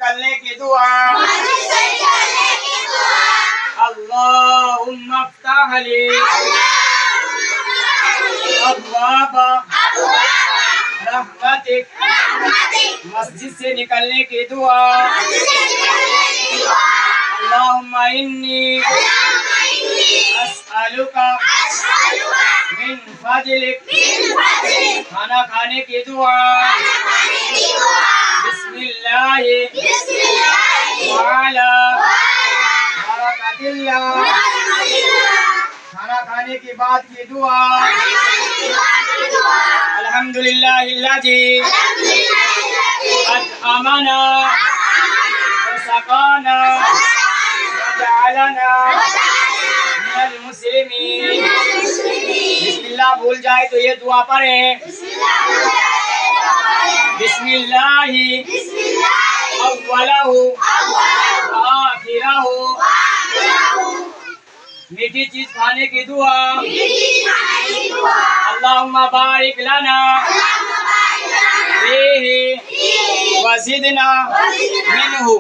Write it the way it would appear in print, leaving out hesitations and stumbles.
निकलने की दुआ। अल्लाहुम्मा अफ्तह ली अब्वाब रहमतिक। मस्जिद से निकलने की दुआ। अल्लाहुम्मा इन्नी अस्अलुका मिन फज़लिक। खाना खाने की दुआ। बिस्मिल्लाहि वअला बरकतिल्लाह। खाना खाने के बाद की दुआ। अल्हम्दुलिल्लाहिल्लज़ी अत'अमना व सक़ाना व जअलना मिनल मुस्लिमीन। बिस्मिल्लाह भूल जाए तो ये दुआ पढ़ें। बिस्मिल्लाहि अव्वलहु व आखिरहु। मीठी चीज खाने की दुआ। अल्लाहुम्मा बारिक लना फीही व ज़िदना मिन्हु।